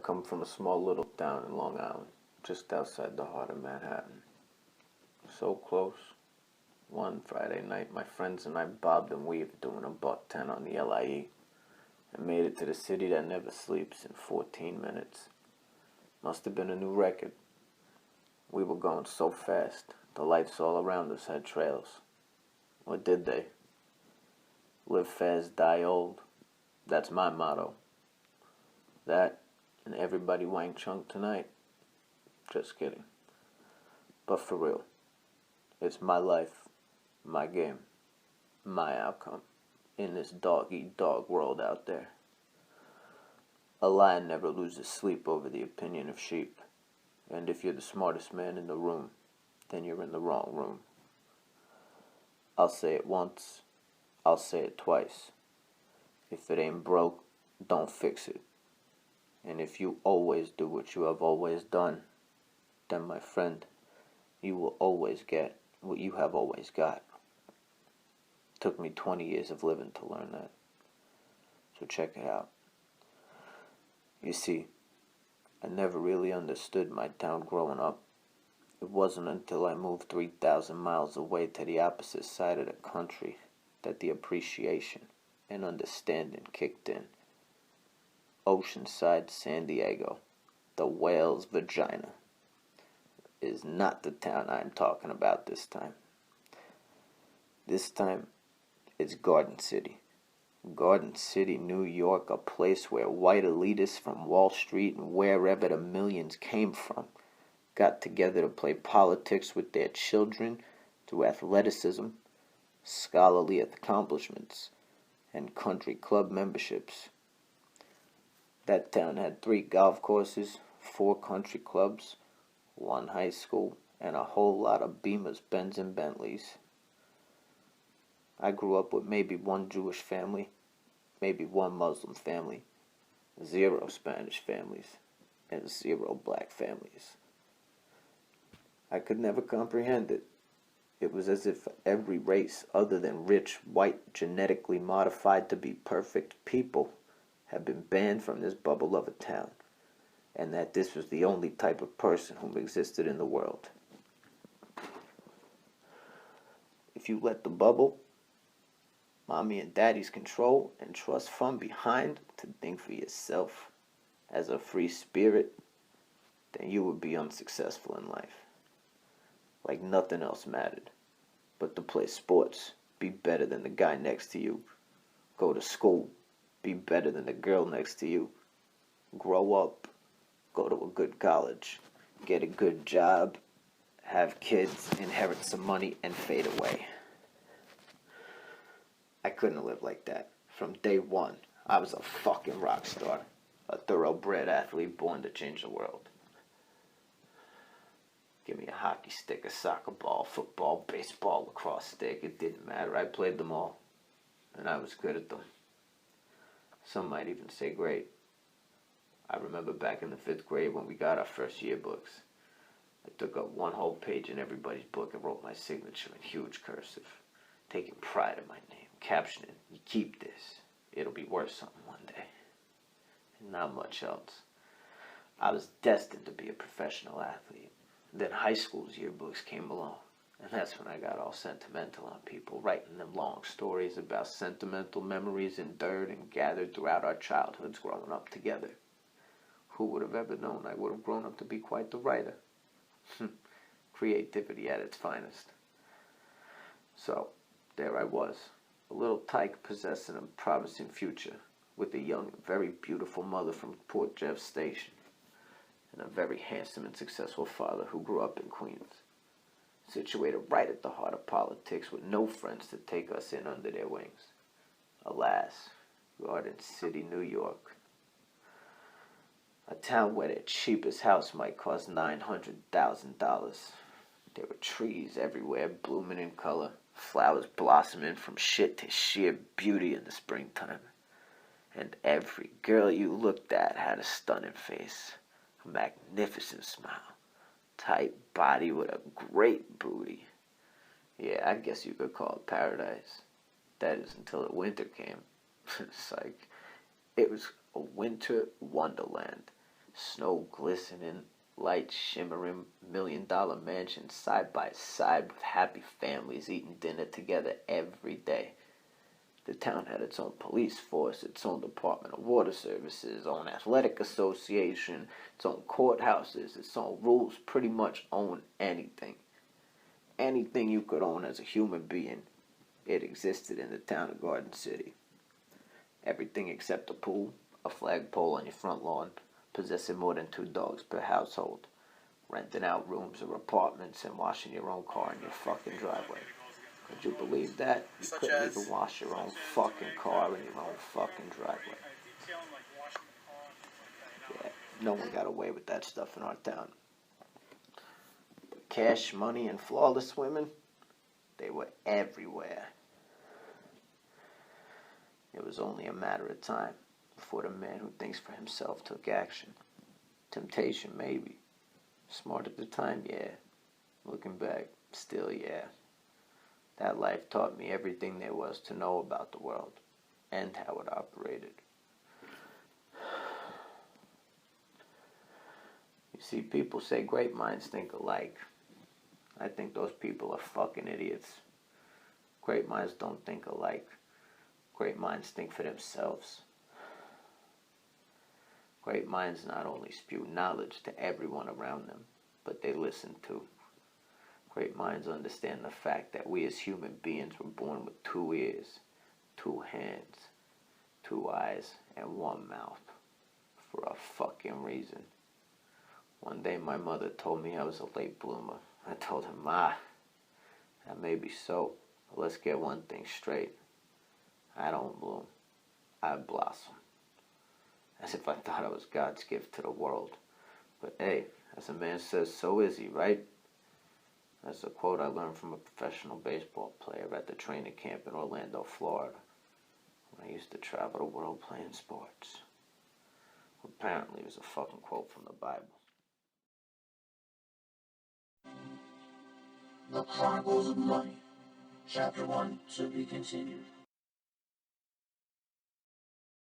come from a small little town in Long Island, just outside the heart of Manhattan. So close. One Friday night, my friends and I bobbed and weaved doing a $1.10 on the LIE and made it to the city that never sleeps in 14 minutes. Must have been a new record. We were going so fast, the lights all around us had trails. Or did they? Live fast, die old. That's my motto. That and everybody Wang Chung tonight. Just kidding. But for real, it's my life, my game, my outcome in this dog-eat-dog world out there. A lion never loses sleep over the opinion of sheep. And if you're the smartest man in the room, then you're in the wrong room. I'll say it once, I'll say it twice. If it ain't broke, don't fix it. And if you always do what you have always done, then my friend, you will always get what you have always got. Took me 20 years of living to learn that. So check it out. You see, I never really understood my town growing up. It wasn't until I moved 3,000 miles away to the opposite side of the country that the appreciation and understanding kicked in. Oceanside, San Diego, the whale's vagina, is not the town I'm talking about this time. This time, it's Garden City. Garden City, New York, a place where white elitists from Wall Street and wherever the millions came from got together to play politics with their children through athleticism, scholarly accomplishments, and country club memberships. That town had 3 golf courses, 4 country clubs, 1 high school, and a whole lot of Beamers, Benz, and Bentleys. I grew up with maybe 1 Jewish family, maybe 1 Muslim family, 0 Spanish families, and 0 black families. I could never comprehend it. It was as if every race other than rich, white, genetically modified to be perfect people had been banned from this bubble of a town, and that this was the only type of person whom existed in the world. If you let the bubble, mommy and daddy's control, and trust from behind to think for yourself as a free spirit, then you would be unsuccessful in life. Like nothing else mattered but to play sports, be better than the guy next to you, go to school, be better than the girl next to you, grow up, go to a good college, get a good job, have kids, inherit some money, and fade away. I couldn't live like that. From day one, I was a fucking rock star, a thoroughbred athlete born to change the world. Give me a hockey stick, a soccer ball, football, baseball, lacrosse stick. It didn't matter. I played them all, and I was good at them. Some might even say great. I remember back in the 5th grade when we got our first yearbooks. I took up 1 whole page in everybody's book and wrote my signature in huge cursive, taking pride in my name, captioning, "You keep this. It'll be worth something one day." And not much else. I was destined to be a professional athlete. Then high school's yearbooks came along, and that's when I got all sentimental on people, writing them long stories about sentimental memories endured and gathered throughout our childhoods growing up together. Who would have ever known I would have grown up to be quite the writer? Creativity at its finest. So, there I was, a little tyke possessing a promising future, with a young and very beautiful mother from Port Jeff Station, and a very handsome and successful father who grew up in Queens, situated right at the heart of politics with no friends to take us in under their wings. Alas, Garden City, New York. A town where the cheapest house might cost $900,000. There were trees everywhere, blooming in color, flowers blossoming from shit to sheer beauty in the springtime. And every girl you looked at had a stunning face, a magnificent smile, tight body with a great booty. Yeah, I guess you could call it paradise. That is until the winter came. It's like, it was a winter wonderland. Snow glistening, lights shimmering, $1 million mansions side by side with happy families eating dinner together every day. The town had its own police force, its own Department of Water Services, its own athletic association, its own courthouses, its own rules, pretty much owned anything. Anything you could own as a human being, it existed in the town of Garden City. Everything except a pool, a flagpole on your front lawn, possessing more than 2 dogs per household, renting out rooms or apartments, and washing your own car in your fucking driveway. Could you believe that? You couldn't even wash your own fucking car in your own fucking driveway. Yeah, no one got away with that stuff in our town. But cash, money, and flawless women, they were everywhere. It was only a matter of time before the man who thinks for himself took action. Temptation, maybe. Smart at the time, yeah. Looking back, still, yeah. That life taught me everything there was to know about the world and how it operated. You see, people say great minds think alike. I think those people are fucking idiots. Great minds don't think alike. Great minds think for themselves. Great minds not only spew knowledge to everyone around them, but they listen too. Great minds understand the fact that we as human beings were born with 2 ears, 2 hands, 2 eyes, and 1 mouth. For a fucking reason. One day my mother told me I was a late bloomer. I told her, Ma, that may be so, but let's get one thing straight. I don't bloom. I blossom. As if I thought I was God's gift to the world. But hey, as a man says, so is he, right? That's a quote I learned from a professional baseball player at the training camp in Orlando, Florida, when I used to travel the world playing sports. Apparently it was a fucking quote from the Bible. The Chronicles of Monee, Chapter 1 to be continued.